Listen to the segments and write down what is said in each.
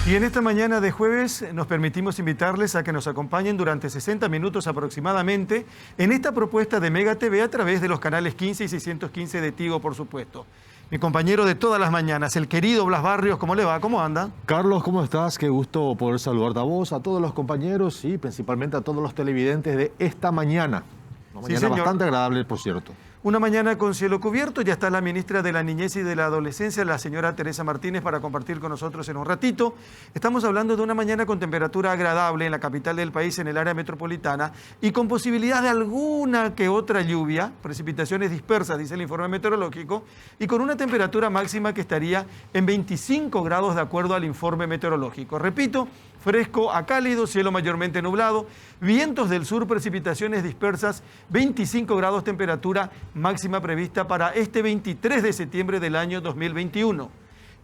Y en esta mañana de jueves nos permitimos invitarles a que nos acompañen durante 60 minutos aproximadamente en esta propuesta de Mega TV a través de los canales 15 y 615 de Tigo, por supuesto. Mi compañero de todas las mañanas, el querido Blas Barrios, ¿cómo le va? ¿Cómo anda? Carlos, ¿cómo estás? Qué gusto poder saludarte a vos, a todos los compañeros y principalmente a todos los televidentes de esta mañana. Una mañana bastante agradable, por cierto. Una mañana con cielo cubierto, ya está la ministra de la Niñez y de la Adolescencia, la señora Teresa Martínez, para compartir con nosotros en un ratito. Estamos hablando de una mañana con temperatura agradable en la capital del país, en el área metropolitana, y con posibilidad de alguna que otra lluvia, precipitaciones dispersas, dice el informe meteorológico, y con una temperatura máxima que estaría en 25 grados de acuerdo al informe meteorológico. Repito, fresco a cálido, cielo mayormente nublado, vientos del sur, precipitaciones dispersas, 25 grados temperatura máxima prevista para este 23 de septiembre del año 2021.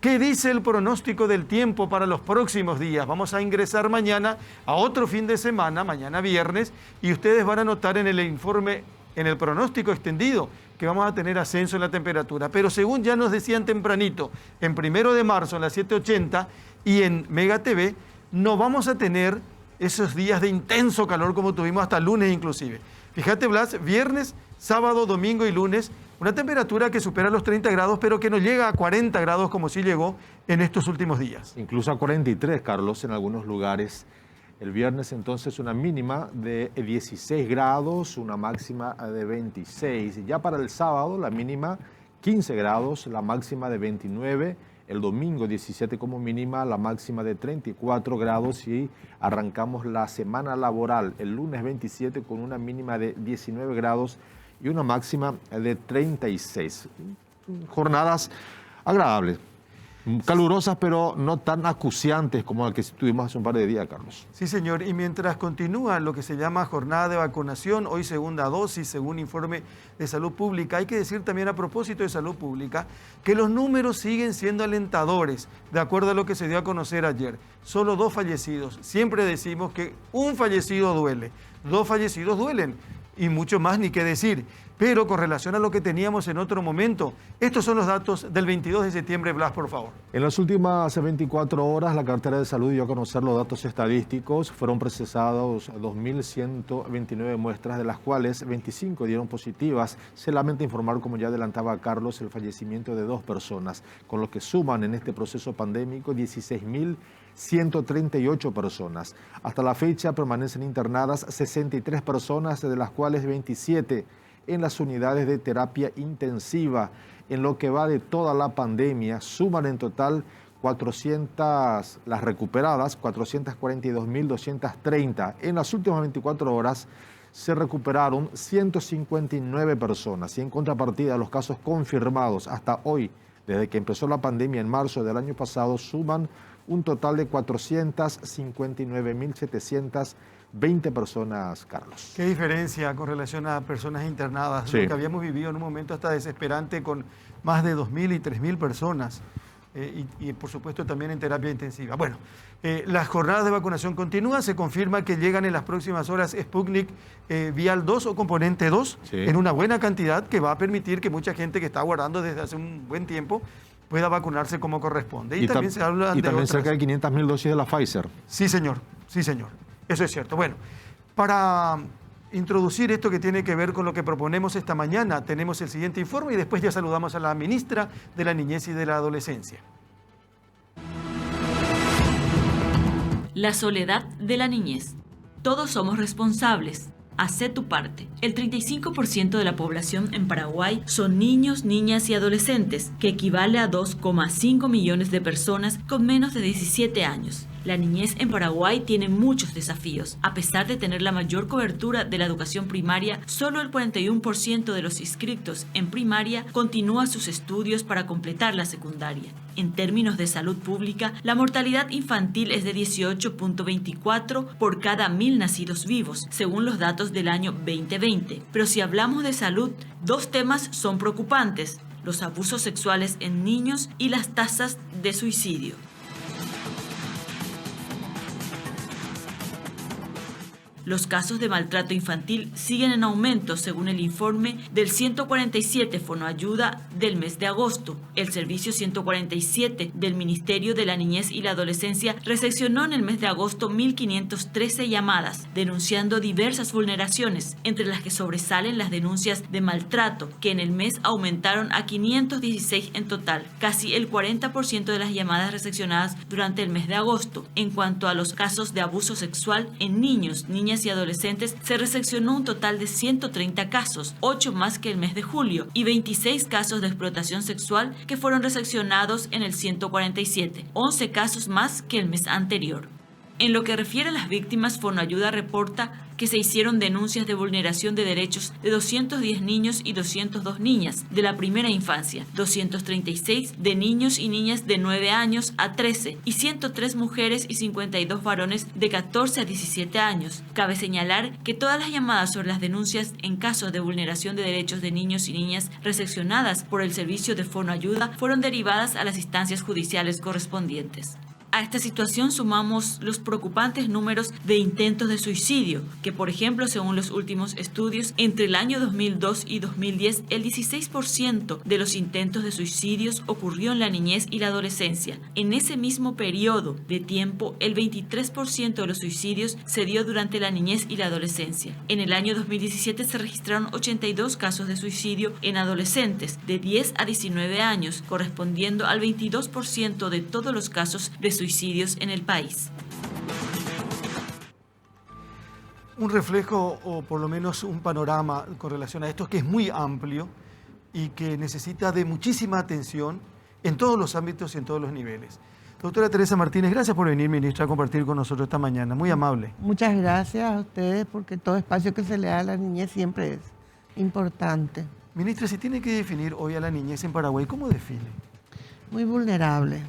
¿Qué dice el pronóstico del tiempo para los próximos días? Vamos a ingresar mañana a otro fin de semana, mañana viernes, y ustedes van a notar en el informe, en el pronóstico extendido, que vamos a tener ascenso en la temperatura. Pero según ya nos decían tempranito, en 1 de marzo, en las 7:80, y en Mega TV, no vamos a tener esos días de intenso calor como tuvimos hasta lunes inclusive. Fíjate, Blas, viernes, sábado, domingo y lunes, una temperatura que supera los 30 grados, pero que no llega a 40 grados como sí llegó en estos últimos días. Incluso a 43, Carlos, en algunos lugares. El viernes entonces una mínima de 16 grados, una máxima de 26. Ya para el sábado la mínima 15 grados, la máxima de 29. El domingo 17 como mínima, la máxima de 34 grados y arrancamos la semana laboral el lunes 27 con una mínima de 19 grados y una máxima de 36. Jornadas agradables, calurosas pero no tan acuciantes como la que tuvimos hace un par de días, Carlos. Sí, señor, y mientras continúa lo que se llama jornada de vacunación, hoy segunda dosis, según informe de Salud Pública, hay que decir también a propósito de Salud Pública que los números siguen siendo alentadores, de acuerdo a lo que se dio a conocer ayer. Solo 2 fallecidos. Siempre decimos que un fallecido duele, 2 fallecidos duelen, y mucho más ni qué decir. Pero con relación a lo que teníamos en otro momento, estos son los datos del 22 de septiembre, Blas, por favor. En las últimas 24 horas, la cartera de salud dio a conocer los datos estadísticos. Fueron procesados 2.129 muestras, de las cuales 25 dieron positivas. Se lamenta informar, como ya adelantaba Carlos, el fallecimiento de 2 personas, con lo que suman en este proceso pandémico 16.138 personas. Hasta la fecha permanecen internadas 63 personas, de las cuales 27 en las unidades de terapia intensiva. En lo que va de toda la pandemia, suman en total 400, las recuperadas, 442.230. En las últimas 24 horas se recuperaron 159 personas y en contrapartida los casos confirmados hasta hoy, desde que empezó la pandemia en marzo del año pasado, suman un total de 459.720 personas, Carlos. Qué diferencia con relación a personas internadas, sí. Lo que habíamos vivido en un momento hasta desesperante con más de 2.000 y 3.000 personas y por supuesto también en terapia intensiva. Bueno, las jornadas de vacunación continúan, se confirma que llegan en las próximas horas Sputnik Vial 2 o componente 2 sí. En una buena cantidad que va a permitir que mucha gente que está aguardando desde hace un buen tiempo pueda vacunarse como corresponde. Y también se habla de también otras... cerca de 500.000 dosis de la Pfizer. Sí, señor. Sí, señor. Eso es cierto. Bueno, para introducir esto que tiene que ver con lo que proponemos esta mañana, tenemos el siguiente informe y después ya saludamos a la ministra de la Niñez y de la Adolescencia. La soledad de la niñez. Todos somos responsables. Hacé tu parte. El 35% de la población en Paraguay son niños, niñas y adolescentes, que equivale a 2,5 millones de personas con menos de 17 años. La niñez en Paraguay tiene muchos desafíos. A pesar de tener la mayor cobertura de la educación primaria, solo el 41% de los inscritos en primaria continúa sus estudios para completar la secundaria. En términos de salud pública, la mortalidad infantil es de 18.24 por cada 1.000 nacidos vivos, según los datos del año 2020. Pero si hablamos de salud, 2 temas son preocupantes: los abusos sexuales en niños y las tasas de suicidio. Los casos de maltrato infantil siguen en aumento según el informe del 147 Fonoayuda del mes de agosto. El servicio 147 del Ministerio de la Niñez y la Adolescencia recepcionó en el mes de agosto 1.513 llamadas, denunciando diversas vulneraciones, entre las que sobresalen las denuncias de maltrato, que en el mes aumentaron a 516 en total, casi el 40% de las llamadas recepcionadas durante el mes de agosto. En cuanto a los casos de abuso sexual en niños, niñas y adolescentes, se recepcionó un total de 130 casos, 8 más que el mes de julio, y 26 casos de explotación sexual que fueron recepcionados en el 147, 11 casos más que el mes anterior. En lo que refiere a las víctimas, Fonoayuda reporta que se hicieron denuncias de vulneración de derechos de 210 niños y 202 niñas de la primera infancia, 236 de niños y niñas de 9 años a 13 y 103 mujeres y 52 varones de 14 a 17 años. Cabe señalar que todas las llamadas sobre las denuncias en casos de vulneración de derechos de niños y niñas recepcionadas por el servicio de Fonoayuda fueron derivadas a las instancias judiciales correspondientes. A esta situación sumamos los preocupantes números de intentos de suicidio, que por ejemplo, según los últimos estudios, entre el año 2002 y 2010, el 16% de los intentos de suicidios ocurrió en la niñez y la adolescencia. En ese mismo periodo de tiempo, el 23% de los suicidios se dio durante la niñez y la adolescencia. En el año 2017 se registraron 82 casos de suicidio en adolescentes de 10 a 19 años, correspondiendo al 22% de todos los casos de suicidios en el país. Un reflejo o por lo menos un panorama con relación a esto que es muy amplio y que necesita de muchísima atención en todos los ámbitos y en todos los niveles. Doctora Teresa Martínez, gracias por venir, ministra, a compartir con nosotros esta mañana. Muy amable. Muchas gracias a ustedes porque todo espacio que se le da a la niñez siempre es importante. Ministra, si tiene que definir hoy a la niñez en Paraguay, ¿cómo define? Muy vulnerable.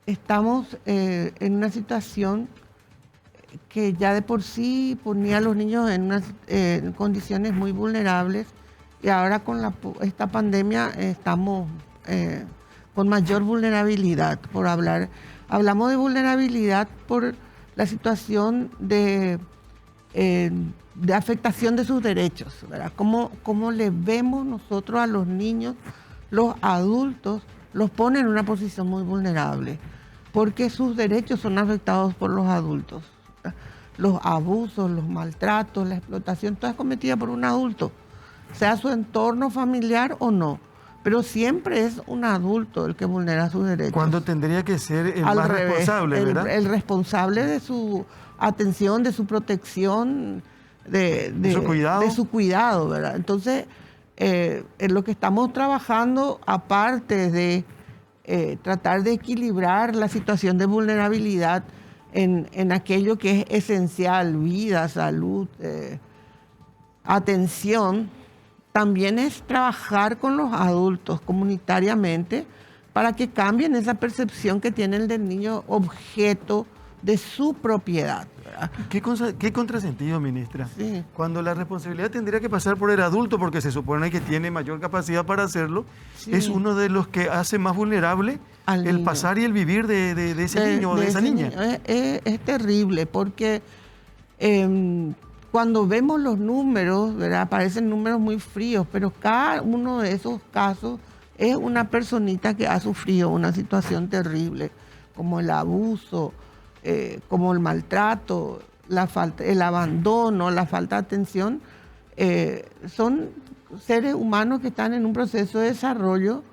Estamos en una situación que ya de por sí ponía a los niños en unas condiciones muy vulnerables y ahora con esta pandemia estamos con mayor vulnerabilidad. Hablamos de vulnerabilidad por la situación de afectación de sus derechos, ¿verdad? ¿Cómo le vemos nosotros a los niños, los adultos? Los pone en una posición muy vulnerable, porque sus derechos son afectados por los adultos. Los abusos, los maltratos, la explotación, toda es cometida por un adulto, sea su entorno familiar o no, pero siempre es un adulto el que vulnera sus derechos. Cuando tendría que ser el más responsable, ¿verdad? El responsable de su atención, de su protección, de su cuidado, ¿verdad? Entonces, en lo que estamos trabajando, aparte de tratar de equilibrar la situación de vulnerabilidad en aquello que es esencial, vida, salud, atención, también es trabajar con los adultos comunitariamente para que cambien esa percepción que tienen del niño objeto de su propiedad. ¿Qué contrasentido, ministra? Sí. Cuando la responsabilidad tendría que pasar por el adulto, porque se supone que tiene mayor capacidad para hacerlo, sí, es uno de los que hace más vulnerable el pasar y el vivir de ese niño o de esa niña. Es terrible, porque cuando vemos los números, ¿verdad? Parecen números muy fríos, pero cada uno de esos casos es una personita que ha sufrido una situación terrible, como el abuso, como el maltrato, el abandono, la falta de atención. Son seres humanos que están en un proceso de desarrollo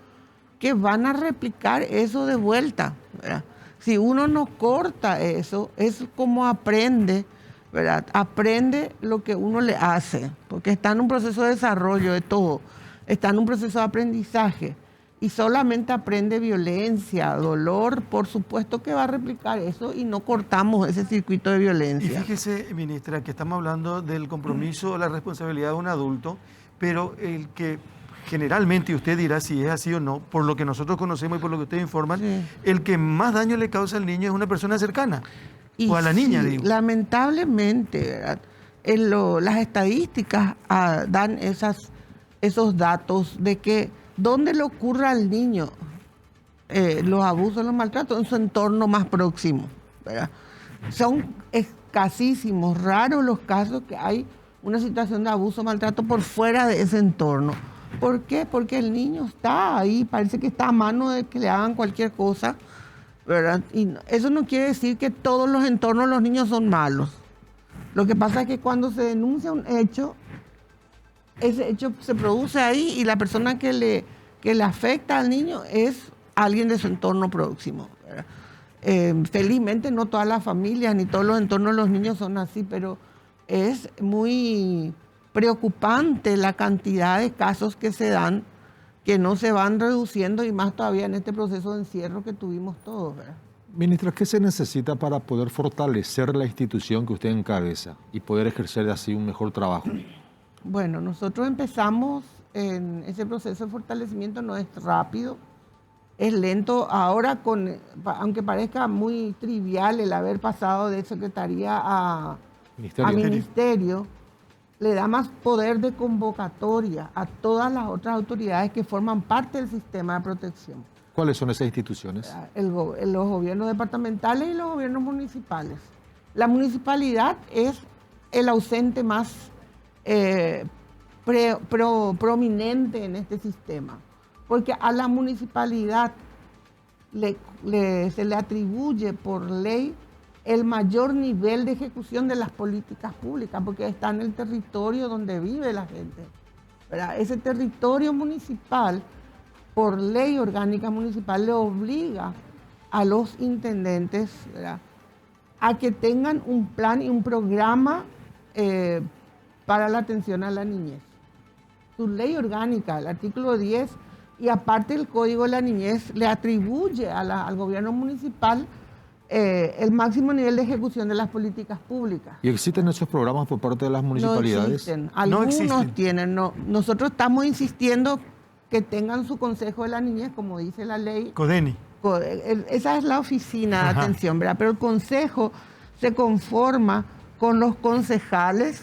que van a replicar eso de vuelta, ¿verdad? Si uno no corta eso, es como aprende, ¿verdad? Aprende lo que uno le hace, porque está en un proceso de desarrollo de todo, está en un proceso de aprendizaje. Y solamente aprende violencia, dolor, por supuesto que va a replicar eso y no cortamos ese circuito de violencia. Y fíjese, ministra, que estamos hablando del compromiso o la responsabilidad de un adulto, pero el que generalmente, y usted dirá si es así o no, por lo que nosotros conocemos y por lo que ustedes informan, sí, el que más daño le causa al niño es una persona cercana, o a la niña, digo. Lamentablemente, ¿verdad? Las estadísticas dan esos datos de que ¿dónde le ocurre al niño los abusos, los maltratos? En su entorno más próximo, ¿verdad? son escasísimos, raros los casos que hay una situación de abuso o maltrato por fuera de ese entorno. ¿Por qué? Porque el niño está ahí, parece que está a mano de que le hagan cualquier cosa, ¿verdad? Y eso no quiere decir que todos los entornos de los niños son malos. Lo que pasa es que cuando se denuncia un hecho, ese hecho se produce ahí y la persona que le afecta al niño es alguien de su entorno próximo, ¿verdad? Felizmente no todas las familias ni todos los entornos de los niños son así, pero es muy preocupante la cantidad de casos que se dan, que no se van reduciendo y más todavía en este proceso de encierro que tuvimos todos, ¿verdad? Ministra, ¿qué se necesita para poder fortalecer la institución que usted encabeza y poder ejercer así un mejor trabajo? Bueno, nosotros empezamos en ese proceso de fortalecimiento, no es rápido, es lento. Ahora, aunque parezca muy trivial el haber pasado de secretaría a ministerio, le da más poder de convocatoria a todas las otras autoridades que forman parte del sistema de protección. ¿Cuáles son esas instituciones? Los gobiernos departamentales y los gobiernos municipales. La municipalidad es el ausente más prominente en este sistema, porque a la municipalidad se le atribuye por ley el mayor nivel de ejecución de las políticas públicas, porque está en el territorio donde vive la gente, ¿verdad? Ese territorio municipal, por ley orgánica municipal, le obliga a los intendentes, ¿verdad?, a que tengan un plan y un programa para la atención a la niñez. Su ley orgánica, el artículo 10, y aparte el Código de la Niñez, le atribuye al gobierno municipal el máximo nivel de ejecución de las políticas públicas. ¿Y existen esos programas por parte de las municipalidades? No existen. Algunos tienen. No. Nosotros estamos insistiendo que tengan su Consejo de la Niñez, como dice la ley. CODENI. Esa es la oficina de atención, ¿verdad? Pero el Consejo se conforma con los concejales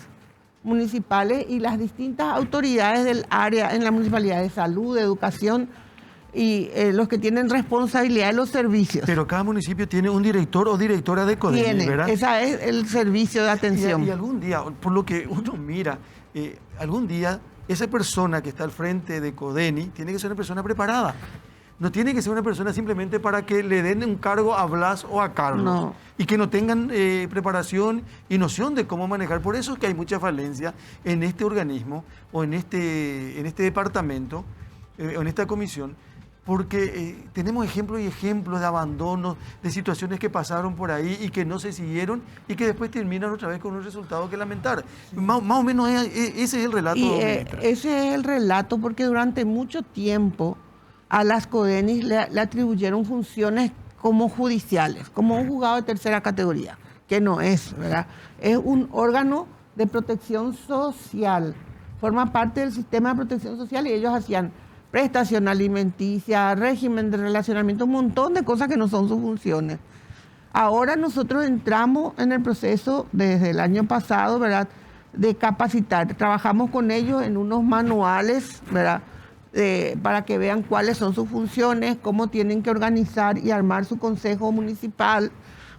municipales y las distintas autoridades del área en la municipalidad de salud, de educación, y los que tienen responsabilidad de los servicios. Pero cada municipio tiene un director o directora de CODENI, ¿verdad? Ese es el servicio de atención. Y algún día, por lo que uno mira, algún día esa persona que está al frente de CODENI tiene que ser una persona preparada. No tiene que ser una persona simplemente para que le den un cargo a Blas o a Carlos. No. Y que no tengan preparación y noción de cómo manejar. Por eso es que hay mucha falencia en este organismo o en este departamento o en esta comisión, porque tenemos ejemplos y ejemplos de abandonos, de situaciones que pasaron por ahí y que no se siguieron y que después terminan otra vez con un resultado que lamentar. Más o menos ese es el relato. Ese es el relato, porque durante mucho tiempo a las CODENIs le atribuyeron funciones como judiciales, como un juzgado de tercera categoría, que no es, ¿verdad? Es un órgano de protección social, forma parte del sistema de protección social y ellos hacían prestación alimenticia, régimen de relacionamiento, un montón de cosas que no son sus funciones. Ahora nosotros entramos en el proceso desde el año pasado, ¿verdad?, de capacitar. Trabajamos con ellos en unos manuales, ¿verdad?, para que vean cuáles son sus funciones, cómo tienen que organizar y armar su consejo municipal,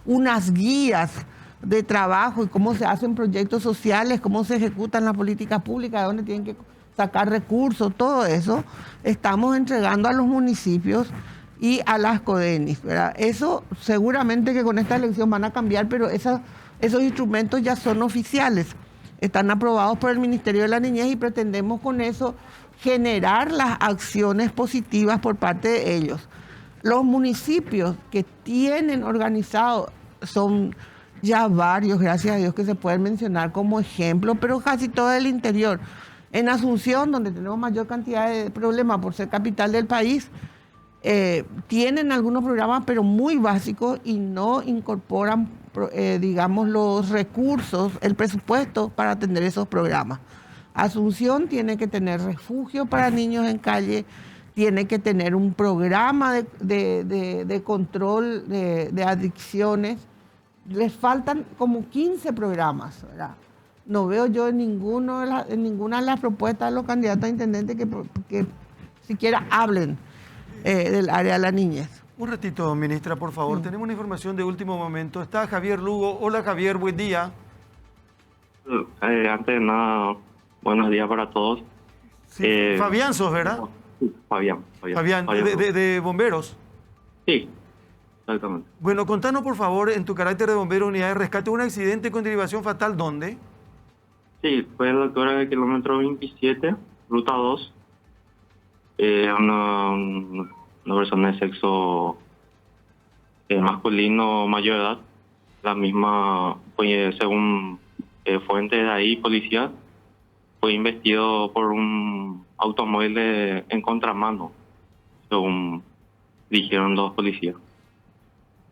unas guías de trabajo y cómo se hacen proyectos sociales, cómo se ejecutan las políticas públicas, de dónde tienen que sacar recursos, todo eso estamos entregando a los municipios y a las CODENIs, ¿verdad? Eso seguramente que con esta elección van a cambiar, pero esos instrumentos ya son oficiales, están aprobados por el Ministerio de la Niñez y pretendemos con eso generar las acciones positivas por parte de ellos. Los municipios que tienen organizado son ya varios, gracias a Dios, que se pueden mencionar como ejemplo, pero casi todo el interior. En Asunción, donde tenemos mayor cantidad de problemas por ser capital del país, tienen algunos programas, pero muy básicos y no incorporan, digamos, los recursos, el presupuesto para atender esos programas. Asunción tiene que tener refugio para niños en calle, tiene que tener un programa de control de adicciones. Les faltan como 15 programas, ¿verdad? No veo yo en ninguna de las propuestas de los candidatos a intendente que siquiera hablen del área de la niñez. Un ratito, ministra, por favor. Tenemos una información de último momento. Está Javier Lugo. Hola, Javier, buen día. Antes de nada, buenos días para todos. Sí, Fabián sos, ¿verdad? Sí, Fabián, de bomberos. Sí, exactamente. Bueno, contanos, por favor, en tu carácter de bombero, unidad de rescate, un accidente con derivación fatal, ¿dónde? Sí, fue en la altura del kilómetro 27, ruta 2. Una persona de sexo masculino mayor de edad. La misma, pues, según fuentes de ahí, policía, fue investido por un automóvil en contramano, según dijeron los policías.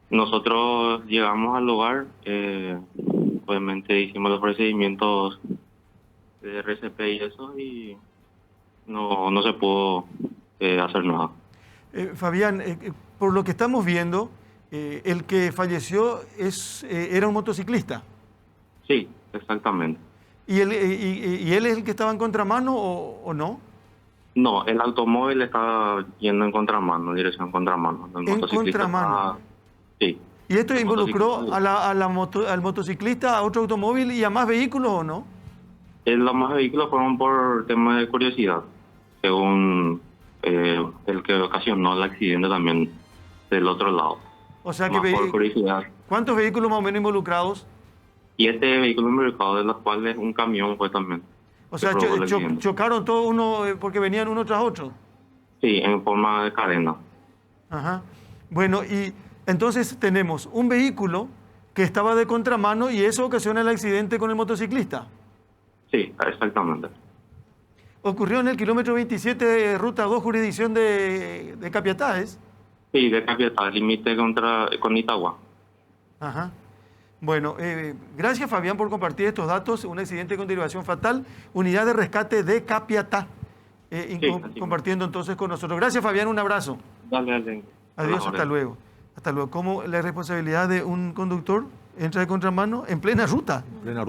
Nosotros llegamos al lugar, obviamente hicimos los procedimientos de RCP y eso, y no se pudo hacer nada. Fabián, por lo que estamos viendo, el que falleció era un motociclista. Sí, exactamente. ¿Y él es el que estaba en contramano o no? No, el automóvil estaba yendo en contramano, en dirección contramano. En contramano. Sí. ¿Y esto involucró al motociclista, a otro automóvil y a más vehículos o no? Los más vehículos fueron por tema de curiosidad, según el que ocasionó el accidente también del otro lado. O sea que por curiosidad. ¿Cuántos vehículos más o menos involucrados? Y este vehículo involucrado, de los cuales un camión fue también. O sea, chocaron todos uno porque venían uno tras otro. Sí, en forma de cadena. Ajá. Bueno, y entonces tenemos un vehículo que estaba de contramano y eso ocasiona el accidente con el motociclista. Sí, exactamente. Ocurrió en el kilómetro 27 de Ruta 2, jurisdicción de Capiatá, ¿es? Sí, de Capiatá, límite con Itagua. Ajá. Bueno, gracias Fabián por compartir estos datos. Un accidente con derivación fatal, unidad de rescate de Capiatá, compartiendo entonces con nosotros. Gracias Fabián, un abrazo. Dale. Adiós, hasta luego. Hasta luego. ¿Cómo la responsabilidad de un conductor entra de contramano en plena ruta? En plena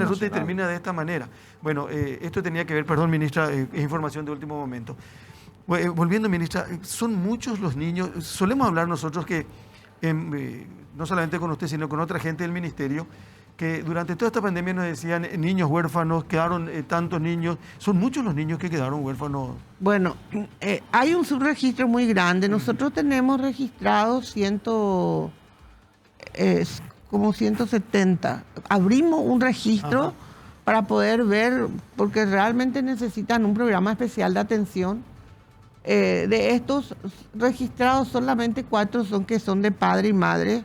ruta y termina de esta manera. Bueno, esto tenía que ver, perdón ministra, es información de último momento. Volviendo, ministra, son muchos los niños, solemos hablar nosotros que no solamente con usted, sino con otra gente del ministerio, que durante toda esta pandemia nos decían niños huérfanos, quedaron tantos niños, son muchos los niños que quedaron huérfanos. Bueno, hay un subregistro muy grande. Nosotros tenemos registrados como 170. Abrimos un registro para poder ver, porque realmente necesitan un programa especial de atención. De estos registrados, solamente 4 son de padre y madre,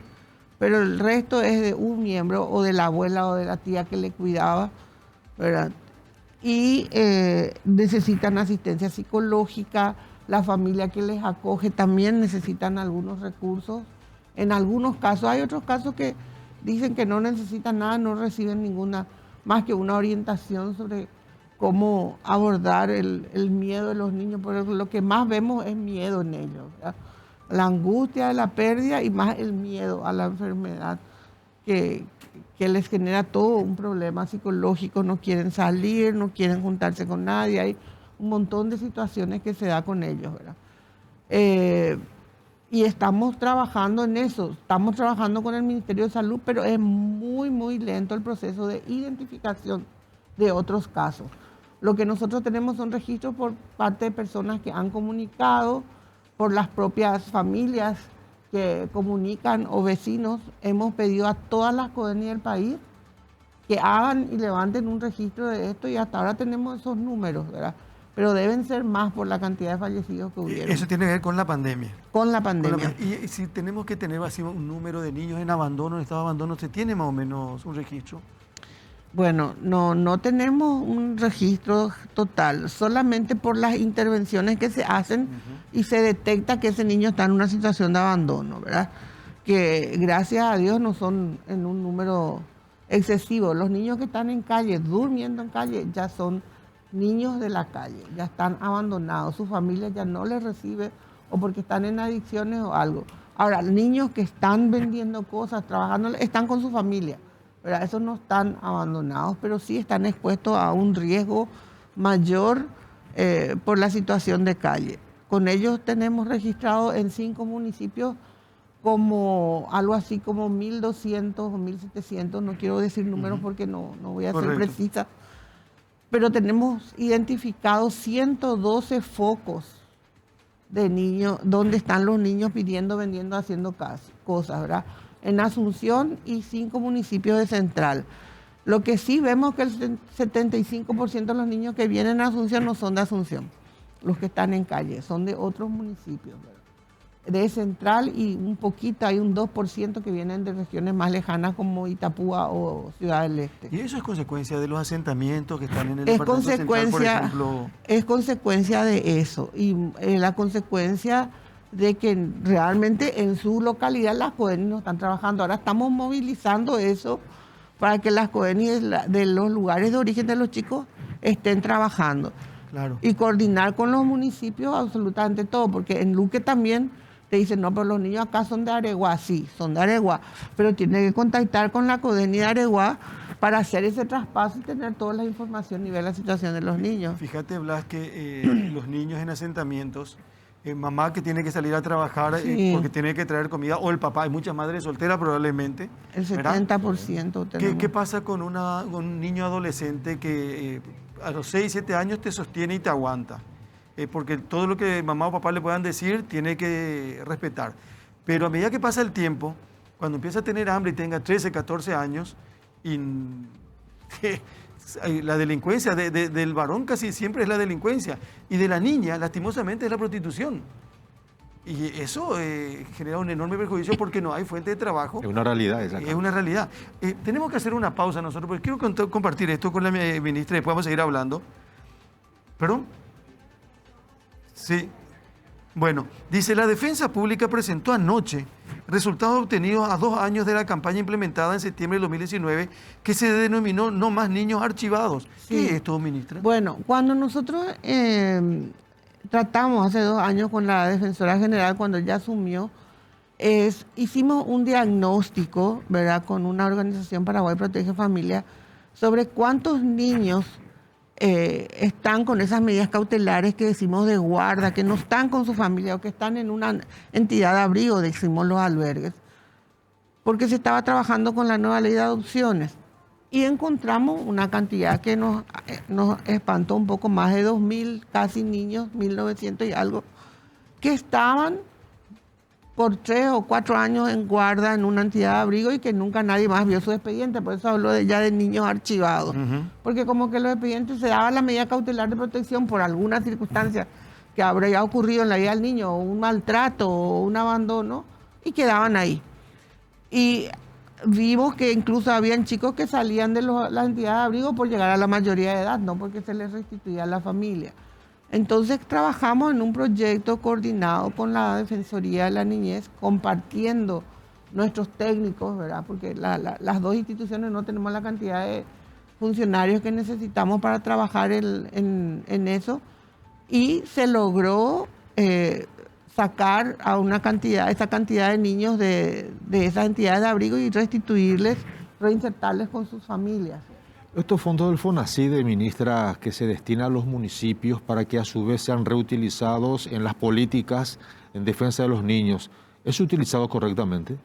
pero el resto es de un miembro o de la abuela o de la tía que le cuidaba, ¿verdad? Y necesitan asistencia psicológica, la familia que les acoge también necesitan algunos recursos. En algunos casos, hay otros casos que dicen que no necesitan nada, no reciben ninguna, más que una orientación sobre cómo abordar el miedo de los niños, porque lo que más vemos es miedo en ellos, ¿verdad? La angustia de la pérdida y más el miedo a la enfermedad que les genera todo un problema psicológico. No quieren salir, no quieren juntarse con nadie, hay un montón de situaciones que se da con ellos, ¿verdad? Y estamos trabajando en eso, estamos trabajando con el Ministerio de Salud, pero es muy, muy lento el proceso de identificación de otros casos. Lo que nosotros tenemos son registros por parte de personas que han comunicado, por las propias familias que comunican o vecinos. Hemos pedido a todas las CODENI del país que hagan y levanten un registro de esto y hasta ahora tenemos esos números, ¿verdad? Pero deben ser más por la cantidad de fallecidos que hubieron. Eso tiene que ver con la pandemia. Con la pandemia. Y si tenemos que tener así un número de niños en abandono, en estado de abandono, ¿se tiene más o menos un registro? Bueno, no tenemos un registro total, solamente por las intervenciones que se hacen y se detecta que ese niño está en una situación de abandono, ¿verdad? Que gracias a Dios no son en un número excesivo. Los niños que están en calle, durmiendo en calle, ya son niños de la calle, ya están abandonados, su familia ya no les recibe o porque están en adicciones o algo. Ahora, niños que están vendiendo cosas, trabajando, están con su familia, ¿verdad? Esos no están abandonados, pero sí están expuestos a un riesgo mayor por la situación de calle. con ellos tenemos registrado en 5 municipios como algo así como 1.200 o 1.700, no quiero decir números porque no voy a ser precisa, pero tenemos identificados 112 focos de niños, donde están los niños pidiendo, vendiendo, haciendo cosas, ¿verdad? En Asunción y 5 municipios de Central. Lo que sí vemos que el 75% de los niños que vienen a Asunción no son de Asunción, los que están en calle, son de otros municipios, ¿verdad? De Central, y un poquito, hay un 2% que vienen de regiones más lejanas como Itapúa o Ciudad del Este. ¿Y eso es consecuencia de los asentamientos que están en el departamento central, por ejemplo? Es consecuencia de eso, y la consecuencia de que realmente en su localidad las COENI no están trabajando. Ahora estamos movilizando eso para que las COENI de los lugares de origen de los chicos estén trabajando. Claro. Y coordinar con los municipios absolutamente todo, porque en Luque también te dicen, no, pero los niños acá son de Areguá. Sí, son de Areguá, pero tiene que contactar con la CODENI de Areguá para hacer ese traspaso y tener toda la información y ver la situación de los niños. Fíjate, Blas, que los niños en asentamientos, mamá que tiene que salir a trabajar porque tiene que traer comida, o el papá, hay muchas madres solteras probablemente. El 70% tenemos. ¿Qué pasa con un niño adolescente que a los 6, 7 años te sostiene y te aguanta? Porque todo lo que mamá o papá le puedan decir tiene que respetar. Pero a medida que pasa el tiempo, cuando empieza a tener hambre y tenga 13, 14 años, la delincuencia del varón casi siempre es la delincuencia, y de la niña lastimosamente es la prostitución. Y eso genera un enorme perjuicio porque no hay fuente de trabajo. Es una realidad esa. Es una realidad. Tenemos que hacer una pausa nosotros, porque quiero compartir esto con la ministra y después vamos a seguir hablando. ¿Perdón? Sí. Bueno, dice, la Defensa Pública presentó anoche resultados obtenidos a 2 años de la campaña implementada en septiembre de 2019 que se denominó No Más Niños Archivados. Sí. ¿Qué es esto, ministra? Bueno, cuando nosotros tratamos hace 2 años con la Defensora General, cuando ella asumió, hicimos un diagnóstico, ¿verdad?, con una organización Paraguay Protege Familia, sobre cuántos niños están con esas medidas cautelares que decimos de guarda, que no están con su familia o que están en una entidad de abrigo, decimos los albergues, porque se estaba trabajando con la nueva ley de adopciones. Y encontramos una cantidad que nos espantó un poco, más de 2.000 casi niños, 1.900 y algo, que estaban por 3 o 4 años en guarda en una entidad de abrigo y que nunca nadie más vio su expediente. Por eso hablo ya de niños archivados. Porque como que los expedientes se daban la medida cautelar de protección por alguna circunstancia que habría ocurrido en la vida del niño, o un maltrato o un abandono, y quedaban ahí. Y vimos que incluso habían chicos que salían de las entidades de abrigo por llegar a la mayoría de edad, no porque se les restituía a la familia. Entonces trabajamos en un proyecto coordinado con la Defensoría de la Niñez, compartiendo nuestros técnicos, ¿verdad? Porque las 2 instituciones no tenemos la cantidad de funcionarios que necesitamos para trabajar en eso, y se logró sacar a esa cantidad de niños de esas entidades de abrigo y restituirles, reinsertarles con sus familias. Estos fondos del FONACIDE, ministra, que se destinan a los municipios para que a su vez sean reutilizados en las políticas en defensa de los niños, ¿es utilizado correctamente?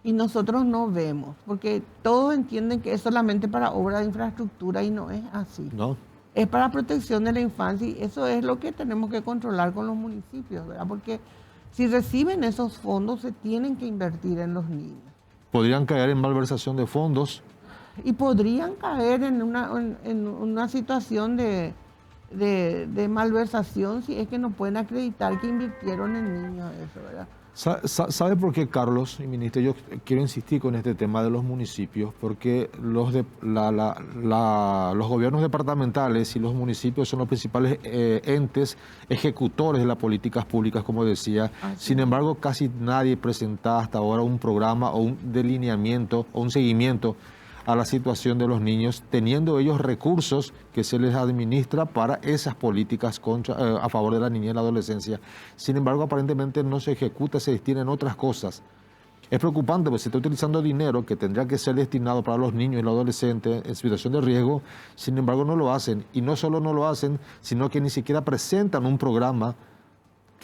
Y nosotros no vemos, porque todos entienden que es solamente para obra de infraestructura y no es así. No. Es para protección de la infancia, y eso es lo que tenemos que controlar con los municipios, ¿verdad? Porque si reciben esos fondos se tienen que invertir en los niños. ¿Podrían caer en malversación de fondos? Y podrían caer en una situación de malversación si es que no pueden acreditar que invirtieron en niños, eso, ¿verdad? ¿Sabe por qué, Carlos y ministro? Yo quiero insistir con este tema de los municipios, porque los gobiernos departamentales y los municipios son los principales entes ejecutores de las políticas públicas, como decía. Sin embargo, casi nadie presenta hasta ahora un programa o un delineamiento o un seguimiento a la situación de los niños, teniendo ellos recursos que se les administra para esas políticas a favor de la niñez y la adolescencia. Sin embargo, aparentemente no se ejecuta, se destina en otras cosas. Es preocupante porque se está utilizando dinero que tendría que ser destinado para los niños y los adolescentes en situación de riesgo, sin embargo no lo hacen. Y no solo no lo hacen, sino que ni siquiera presentan un programa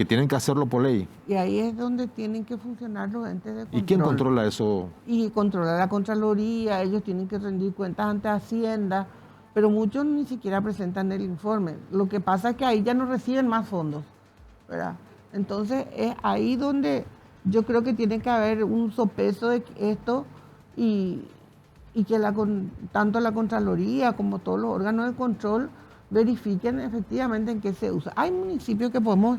que tienen que hacerlo por ley. Y ahí es donde tienen que funcionar los entes de control. ¿Y quién controla eso? Y controla la Contraloría, ellos tienen que rendir cuentas ante Hacienda, pero muchos ni siquiera presentan el informe. Lo que pasa es que ahí ya no reciben más fondos, ¿verdad? Entonces es ahí donde yo creo que tiene que haber un sopeso de esto y que tanto la Contraloría como todos los órganos de control verifiquen efectivamente en qué se usa. Hay municipios que podemos,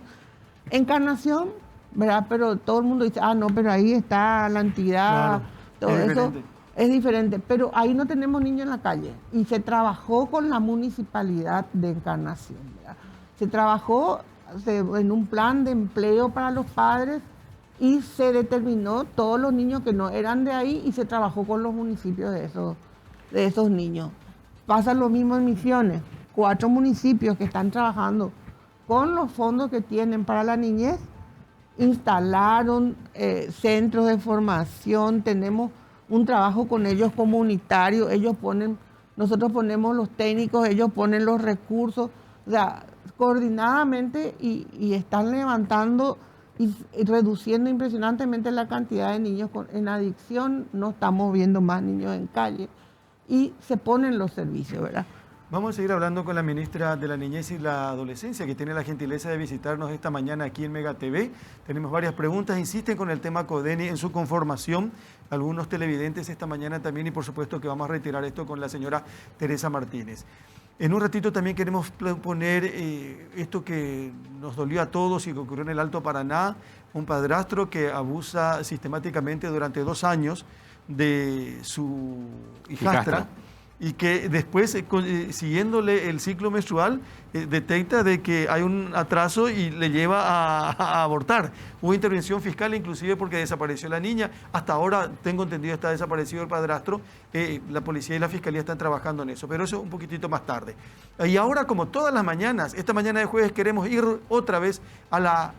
Encarnación, ¿verdad? Pero todo el mundo dice, no, pero ahí está la entidad, claro, todo eso es diferente. Pero ahí no tenemos niños en la calle y se trabajó con la municipalidad de Encarnación, ¿verdad? Se trabajó en un plan de empleo para los padres y se determinó todos los niños que no eran de ahí y se trabajó con los municipios de esos niños. Pasa lo mismo en Misiones, 4 municipios que están trabajando con los fondos que tienen para la niñez, instalaron centros de formación, tenemos un trabajo con ellos comunitario, nosotros ponemos los técnicos, ellos ponen los recursos, o sea, coordinadamente y están levantando y reduciendo impresionantemente la cantidad de niños en adicción, no estamos viendo más niños en calle y se ponen los servicios, ¿verdad? Vamos a seguir hablando con la ministra de la Niñez y la Adolescencia, que tiene la gentileza de visitarnos esta mañana aquí en Mega TV. Tenemos varias preguntas, insisten con el tema Codeni en su conformación, algunos televidentes esta mañana también, y por supuesto que vamos a retirar esto con la señora Teresa Martínez. En un ratito también queremos poner esto que nos dolió a todos y que ocurrió en el Alto Paraná, un padrastro que abusa sistemáticamente durante 2 años de su hijastra. Y que después, siguiéndole el ciclo menstrual, detecta de que hay un atraso y le lleva a abortar. Hubo intervención fiscal inclusive porque desapareció la niña. Hasta ahora, tengo entendido, está desaparecido el padrastro. La policía y la fiscalía están trabajando en eso, pero eso un poquitito más tarde. Y ahora, como todas las mañanas, esta mañana de jueves queremos ir otra vez a la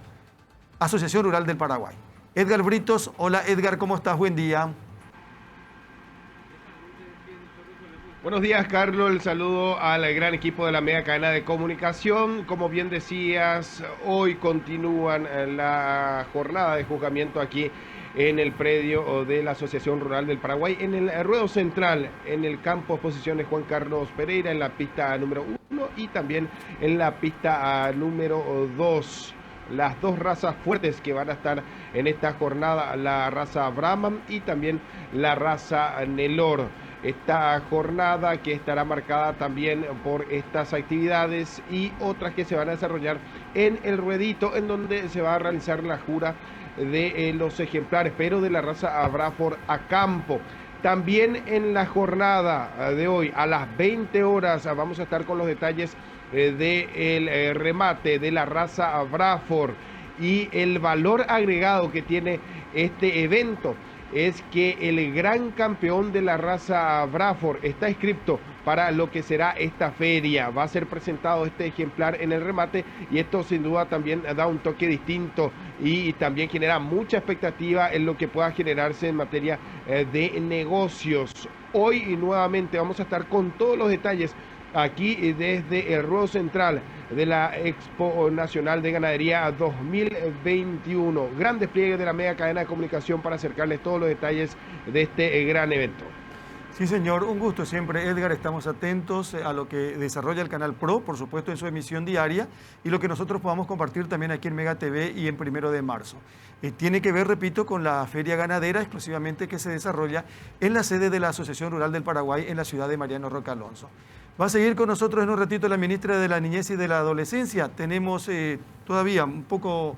Asociación Rural del Paraguay. Edgar Britos, hola Edgar, ¿cómo estás? Buen día. Buenos días, Carlos. El saludo al gran equipo de la Mega Cadena de Comunicación. Como bien decías, hoy continúan la jornada de juzgamiento aquí en el predio de la Asociación Rural del Paraguay, en el ruedo central, en el campo de exposiciones Juan Carlos Pereira, en la pista número 1 y también en la pista número 2. Las 2 razas fuertes que van a estar en esta jornada, la raza Brahman y también la raza Nelor. Esta jornada que estará marcada también por estas actividades y otras que se van a desarrollar en el ruedito, en donde se va a realizar la jura de los ejemplares, pero de la raza Braford a campo. También en la jornada de hoy, a las 20 horas, vamos a estar con los detalles del remate de la raza Braford y el valor agregado que tiene este evento. Es que el gran campeón de la raza Braford está inscripto para lo que será esta feria. Va a ser presentado este ejemplar en el remate y esto sin duda también da un toque distinto y también genera mucha expectativa en lo que pueda generarse en materia de negocios. Hoy nuevamente vamos a estar con todos los detalles aquí desde el ruedo central de la Expo Nacional de Ganadería 2021. Gran despliegue de la Mega Cadena de Comunicación para acercarles todos los detalles de este gran evento. Sí, señor, un gusto siempre, Edgar. Estamos atentos a lo que desarrolla el Canal Pro, por supuesto, en su emisión diaria, y lo que nosotros podamos compartir también aquí en Mega TV y en 1 de marzo. Tiene que ver, repito, con la Feria Ganadera exclusivamente que se desarrolla en la sede de la Asociación Rural del Paraguay en la ciudad de Mariano Roca Alonso. Va a seguir con nosotros en un ratito la ministra de la Niñez y de la Adolescencia. Tenemos todavía un poco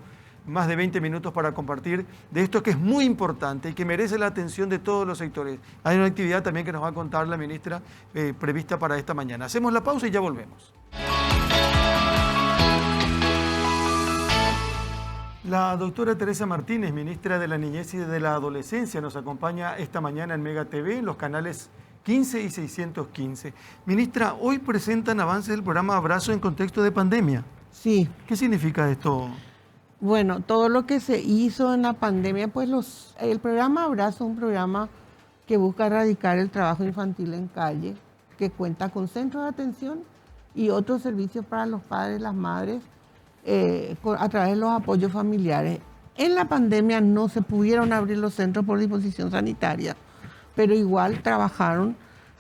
más de 20 minutos para compartir de esto que es muy importante y que merece la atención de todos los sectores. Hay una actividad también que nos va a contar la ministra prevista para esta mañana. Hacemos la pausa y ya volvemos. La doctora Teresa Martínez, ministra de la Niñez y de la Adolescencia, nos acompaña esta mañana en Mega TV, en los canales 15 y 615. Ministra, hoy presentan avances del programa Abrazo en contexto de pandemia. Sí. ¿Qué significa esto? Bueno, todo lo que se hizo en la pandemia, pues el programa Abrazo es un programa que busca erradicar el trabajo infantil en calle, que cuenta con centros de atención y otros servicios para los padres, las madres, a través de los apoyos familiares. En la pandemia no se pudieron abrir los centros por disposición sanitaria, pero igual trabajaron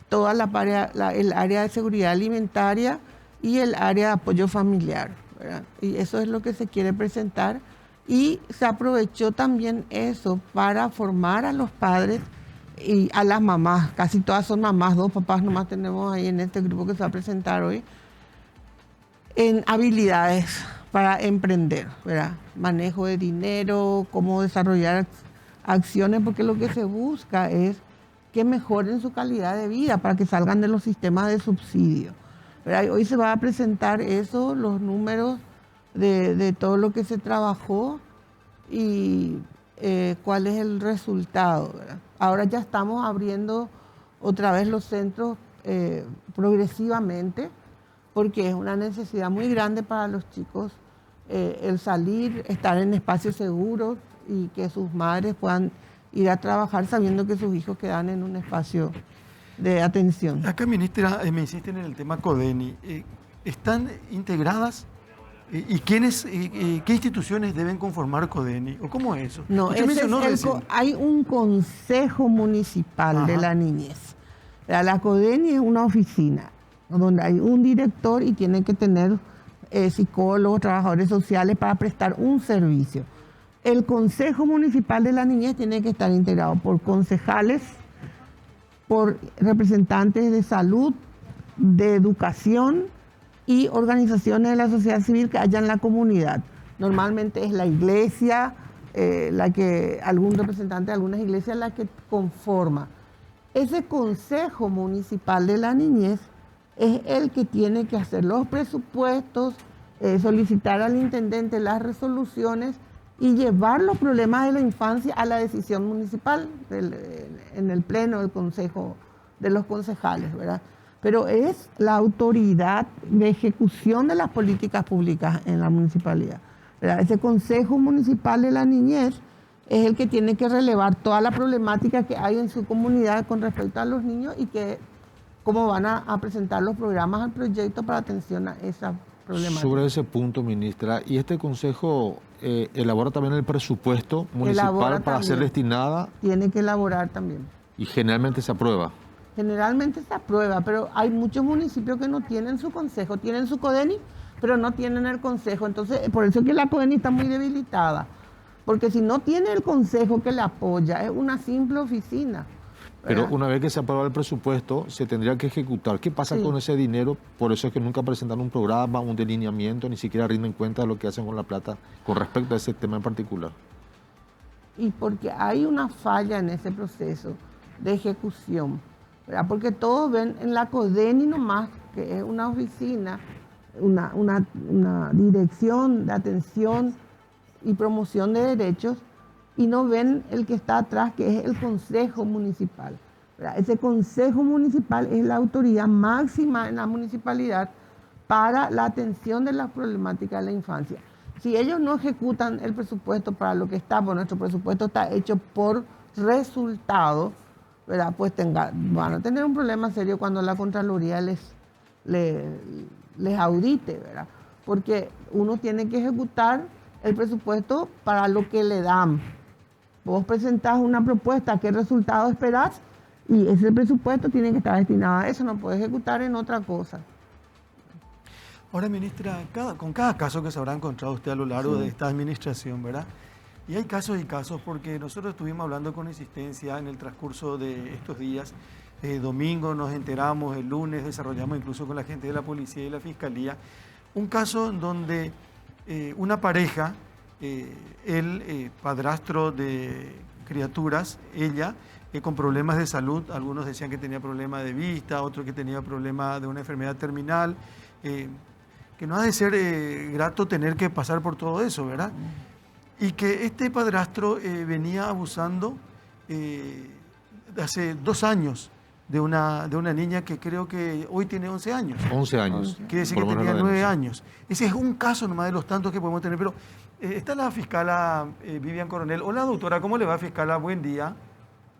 toda el área de seguridad alimentaria y el área de apoyo familiar, ¿verdad? Y eso es lo que se quiere presentar. Y se aprovechó también eso para formar a los padres y a las mamás. Casi todas son mamás, 2 papás nomás tenemos ahí en este grupo que se va a presentar hoy, en habilidades para emprender, ¿verdad? Manejo de dinero, cómo desarrollar acciones, porque lo que se busca es que mejoren su calidad de vida para que salgan de los sistemas de subsidio, ¿verdad? Y hoy se va a presentar eso, los números de todo lo que se trabajó y cuál es el resultado, ¿verdad? Ahora ya estamos abriendo otra vez los centros progresivamente, porque es una necesidad muy grande para los chicos el salir, estar en espacios seguros y que sus madres puedan ir a trabajar sabiendo que sus hijos quedan en un espacio de atención. Acá, ministra, me insisten en el tema CODENI. ¿Están integradas? ¿Y quiénes, qué instituciones deben conformar CODENI? ¿O cómo es eso? No, hay un consejo municipal de la niñez. La CODENI es una oficina donde hay un director y tiene que tener psicólogos, trabajadores sociales para prestar un servicio. El Consejo Municipal de la Niñez tiene que estar integrado por concejales, por representantes de salud, de educación y organizaciones de la sociedad civil que haya en la comunidad. Normalmente es la iglesia, algún representante de algunas iglesias la que conforma. Ese Consejo Municipal de la Niñez es el que tiene que hacer los presupuestos, solicitar al intendente las resoluciones y llevar los problemas de la infancia a la decisión municipal en el pleno del consejo de los concejales, ¿verdad? Pero es la autoridad de ejecución de las políticas públicas en la municipalidad, ¿verdad? Ese Consejo Municipal de la Niñez es el que tiene que relevar toda la problemática que hay en su comunidad con respecto a los niños y cómo van a presentar los programas al proyecto para atención a esa problemática. Sobre ese punto, ministra, ¿y este consejo elabora también el presupuesto municipal para ser destinada? Tiene que elaborar también. ¿Y generalmente se aprueba? Generalmente se aprueba, pero hay muchos municipios que no tienen su consejo, tienen su CODENI, pero no tienen el consejo. Entonces, por eso es que la CODENI está muy debilitada, porque si no tiene el consejo que le apoya, es una simple oficina. Pero una vez que se aprueba el presupuesto, se tendría que ejecutar. ¿Qué pasa con ese dinero? Por eso es que nunca presentan un programa, un delineamiento, ni siquiera rinden cuenta de lo que hacen con la plata con respecto a ese tema en particular. Y porque hay una falla en ese proceso de ejecución, ¿verdad? Porque todos ven en la CODENI nomás, que es una oficina, una dirección de atención y promoción de derechos, y no ven el que está atrás, que es el Consejo Municipal, ¿verdad? Ese Consejo Municipal es la autoridad máxima en la municipalidad para la atención de las problemáticas de la infancia. Si ellos no ejecutan el presupuesto para lo que está, pues nuestro presupuesto está hecho por resultado, ¿verdad? Pues van a tener un problema serio cuando la Contraloría les audite, ¿verdad? Porque uno tiene que ejecutar el presupuesto para lo que le dan. Vos presentás una propuesta, ¿qué resultado esperás? Y ese presupuesto tiene que estar destinado a eso, no puede ejecutar en otra cosa. Ahora, ministra, con cada caso que se habrá encontrado usted a lo largo de esta administración, ¿verdad? Y hay casos y casos, porque nosotros estuvimos hablando con insistencia en el transcurso de estos días. Domingo nos enteramos, el lunes desarrollamos incluso con la gente de la policía y la fiscalía, un caso donde una pareja, el padrastro de criaturas, ella con problemas de salud, algunos decían que tenía problemas de vista, otros que tenía problemas de una enfermedad terminal, que no ha de ser grato tener que pasar por todo eso, ¿verdad? Y que este padrastro venía abusando hace 2 años de una niña que creo que hoy tiene 11 años. 11 años. Quiere decir que tenía 9 años. Ese es un caso nomás de los tantos que podemos tener. Pero está la fiscala Vivian Coronel. Hola, doctora, ¿cómo le va, fiscala? Buen día.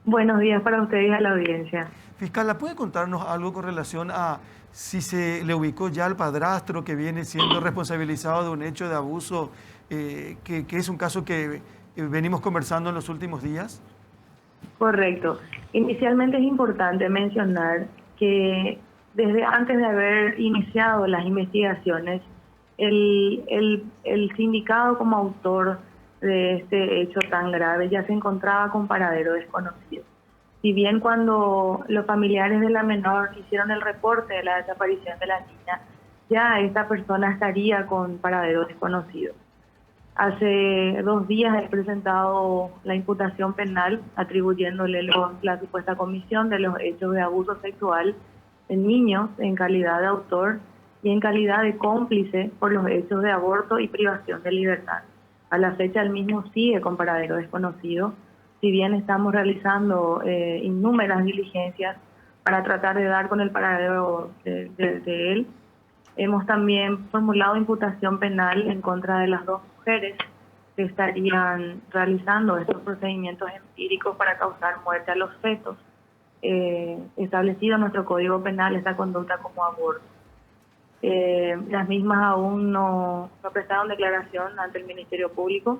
Buenos días para ustedes y a la audiencia. Fiscal, ¿la puede contarnos algo con relación a si se le ubicó ya al padrastro que viene siendo responsabilizado de un hecho de abuso, que es un caso que venimos conversando en los últimos días? Correcto. Inicialmente es importante mencionar que desde antes de haber iniciado las investigaciones, el sindicato como autor de este hecho tan grave ya se encontraba con paradero desconocido. Si bien cuando los familiares de la menor hicieron el reporte de la desaparición de la niña, ya esta persona estaría con paradero desconocido. Hace 2 días he presentado la imputación penal atribuyéndole la supuesta comisión de los hechos de abuso sexual en niños en calidad de autor y en calidad de cómplice por los hechos de aborto y privación de libertad. A la fecha el mismo sigue con paradero desconocido, si bien estamos realizando innúmeras diligencias para tratar de dar con el paradero de él. Hemos también formulado imputación penal en contra de las 2 mujeres que estarían realizando estos procedimientos empíricos para causar muerte a los fetos. Establecido en nuestro Código Penal esta conducta como aborto. Las mismas aún no prestaron declaración ante el Ministerio Público.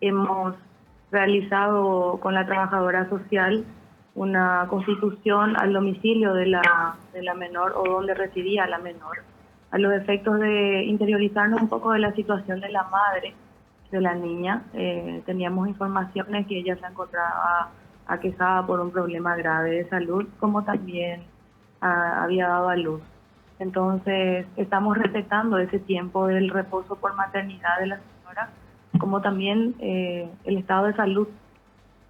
Hemos realizado con la trabajadora social una constitución al domicilio de la menor o donde residía la menor, a los efectos de interiorizarnos un poco de la situación de la madre de la niña. Teníamos informaciones que ella se encontraba aquejada por un problema grave de salud, como también había dado a luz. Entonces, estamos respetando ese tiempo del reposo por maternidad de la señora, como también el estado de salud,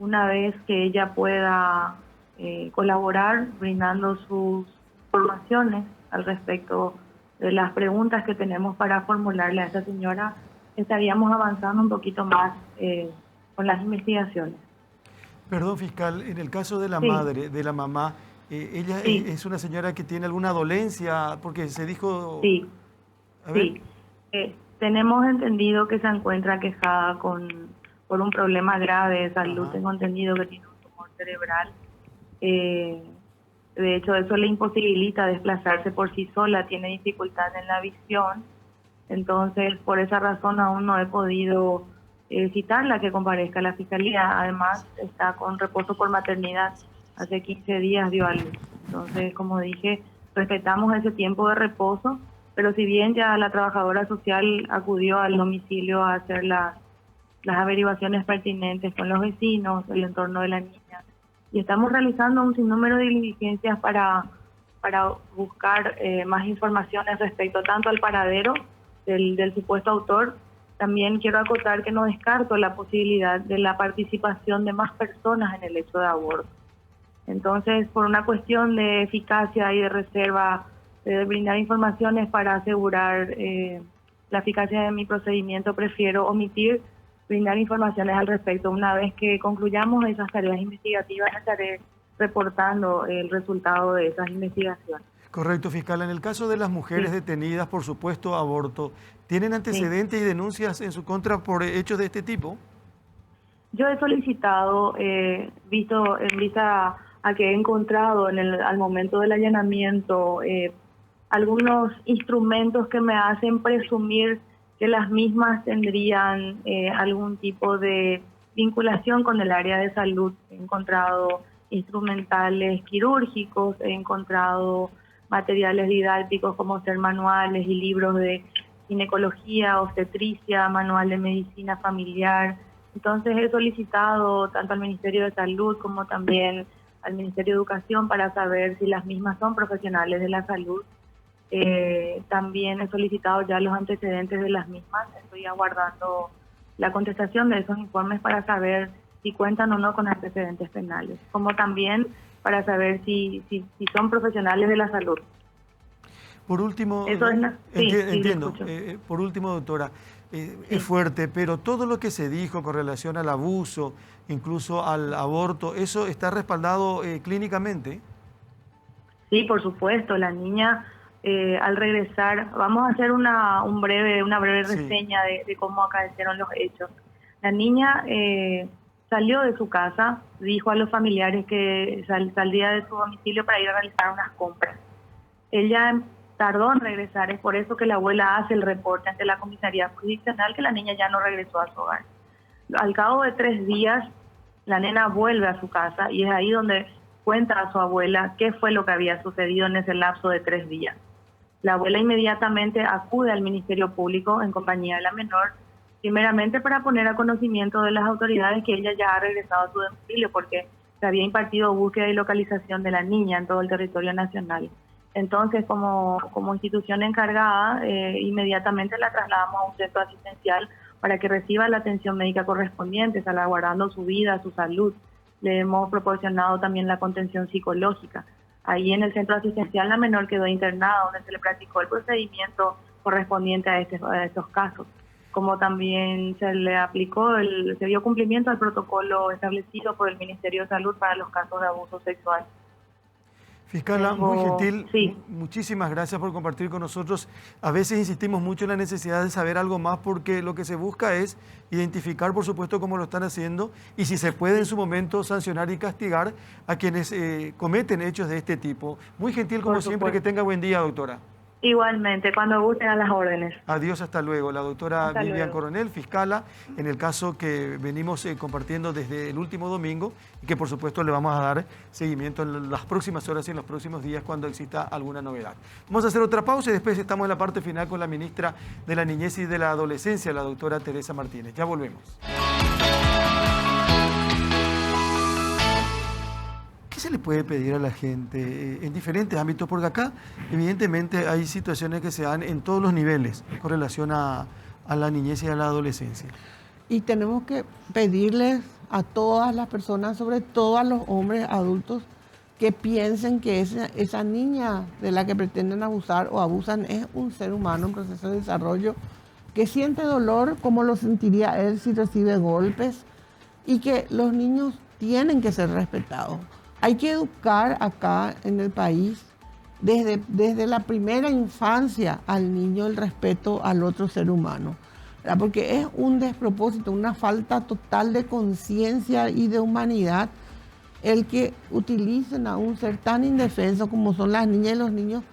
una vez que ella pueda colaborar brindando sus informaciones al respecto de las preguntas que tenemos para formularle a esta señora, estaríamos avanzando un poquito más con las investigaciones. Perdón, fiscal, en el caso de la Sí. madre, de la mamá, ella Sí. es una señora que tiene alguna dolencia, porque se dijo... Sí, A ver. sí. Tenemos entendido que se encuentra quejada por un problema grave de salud. Ajá. Tengo entendido que tiene un tumor cerebral. De hecho, eso le imposibilita desplazarse por sí sola, tiene dificultad en la visión. Entonces, por esa razón aún no he podido citarla que comparezca a la fiscalía. Además, está con reposo por maternidad. Hace 15 días dio a luz. Entonces, como dije, respetamos ese tiempo de reposo, pero si bien ya la trabajadora social acudió al domicilio a hacer las averiguaciones pertinentes con los vecinos, el entorno de la niña, y estamos realizando un sinnúmero de diligencias para buscar más informaciones respecto tanto al paradero del supuesto autor. También quiero acotar que no descarto la posibilidad de la participación de más personas en el hecho de aborto. Entonces, por una cuestión de eficacia y de reserva, de brindar informaciones para asegurar la eficacia de mi procedimiento, prefiero omitir brindar informaciones al respecto. Una vez que concluyamos esas tareas investigativas, estaré reportando el resultado de esas investigaciones. Correcto, fiscal. En el caso de las mujeres detenidas por supuesto aborto, ¿tienen antecedentes y denuncias en su contra por hechos de este tipo? Yo he solicitado, en vista a que he encontrado al momento del allanamiento algunos instrumentos que me hacen presumir que las mismas tendrían algún tipo de vinculación con el área de salud. He encontrado instrumentales quirúrgicos, he encontrado materiales didácticos como ser manuales y libros de ginecología, obstetricia, manual de medicina familiar. Entonces he solicitado tanto al Ministerio de Salud como también al Ministerio de Educación para saber si las mismas son profesionales de la salud. También he solicitado ya los antecedentes de las mismas. Estoy aguardando la contestación de esos informes para saber si cuentan o no con antecedentes penales, como también para saber si son profesionales de la salud. Por último, Eso es entiendo. lo escucho. Por último, doctora, es fuerte, pero todo lo que se dijo con relación al abuso, incluso al aborto, ¿eso está respaldado clínicamente? Sí, por supuesto. La niña, al regresar, vamos a hacer una breve reseña de cómo acaecieron los hechos. La niña salió de su casa, dijo a los familiares que saldría de su domicilio para ir a realizar unas compras. Ella tardó en regresar, es por eso que la abuela hace el reporte ante la comisaría jurisdiccional que la niña ya no regresó a su hogar. Al cabo de 3 días, la nena vuelve a su casa y es ahí donde cuenta a su abuela qué fue lo que había sucedido en ese lapso de 3 días. La abuela inmediatamente acude al Ministerio Público en compañía de la menor, primeramente para poner a conocimiento de las autoridades que ella ya ha regresado a su domicilio porque se había impartido búsqueda y localización de la niña en todo el territorio nacional. Entonces, como institución encargada, inmediatamente la trasladamos a un centro asistencial para que reciba la atención médica correspondiente, salvaguardando su vida, su salud. Le hemos proporcionado también la contención psicológica. Ahí en el centro asistencial la menor quedó internada, donde se le practicó el procedimiento correspondiente a estos casos. Como también se le aplicó, se dio cumplimiento al protocolo establecido por el Ministerio de Salud para los casos de abuso sexual. Fiscala, muy gentil, sí. Muchísimas gracias por compartir con nosotros. A veces insistimos mucho en la necesidad de saber algo más porque lo que se busca es identificar, por supuesto, cómo lo están haciendo y si se puede en su momento sancionar y castigar a quienes cometen hechos de este tipo. Muy gentil como siempre, que tenga buen día, doctora. Igualmente, cuando gusten, a las órdenes. Adiós, hasta luego. La doctora Hasta Vivian luego. Coronel, fiscala, en el caso que venimos compartiendo desde el último domingo y que por supuesto le vamos a dar seguimiento en las próximas horas y en los próximos días cuando exista alguna novedad. Vamos a hacer otra pausa y después estamos en la parte final con la ministra de la Niñez y de la Adolescencia, la doctora Teresa Martínez. Ya volvemos. ¿Qué se le puede pedir a la gente en diferentes ámbitos? Porque acá, evidentemente, hay situaciones que se dan en todos los niveles con relación a la niñez y a la adolescencia. Y tenemos que pedirles a todas las personas, sobre todo a los hombres adultos, que piensen que esa niña de la que pretenden abusar o abusan es un ser humano en proceso de desarrollo, que siente dolor como lo sentiría él si recibe golpes, y que los niños tienen que ser respetados. Hay que educar acá en el país desde la primera infancia al niño el respeto al otro ser humano, ¿verdad? Porque es un despropósito, una falta total de conciencia y de humanidad el que utilicen a un ser tan indefenso como son las niñas y los niños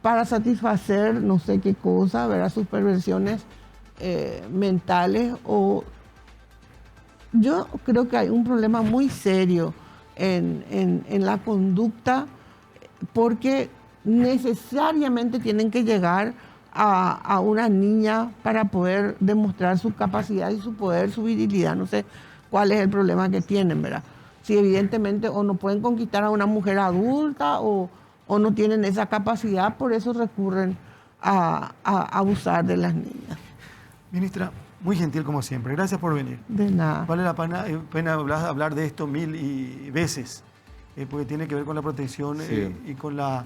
para satisfacer no sé qué cosa, ¿verdad? Sus perversiones mentales. Yo creo que hay un problema muy serio en la conducta, porque necesariamente tienen que llegar a una niña para poder demostrar su capacidad y su poder, su virilidad. No sé cuál es el problema que tienen, ¿verdad? Si evidentemente o no pueden conquistar a una mujer adulta o no tienen esa capacidad, por eso recurren a abusar de las niñas. Ministra, muy gentil como siempre. Gracias por venir. De nada. Vale la pena hablar de esto 1000 veces, porque tiene que ver con la protección y con la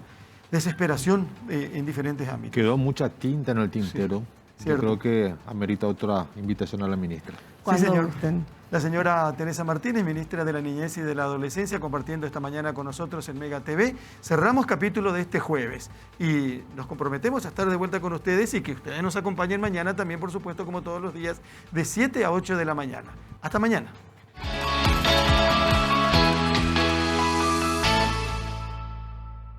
desesperación en diferentes ámbitos. Quedó mucha tinta en el tintero. Sí, yo creo que amerita otra invitación a la ministra. Sí, señor. Gusten. La señora Teresa Martínez, ministra de la Niñez y de la Adolescencia, compartiendo esta mañana con nosotros en Mega TV. Cerramos capítulo de este jueves y nos comprometemos a estar de vuelta con ustedes y que ustedes nos acompañen mañana también, por supuesto, como todos los días, de 7 a 8 de la mañana. Hasta mañana.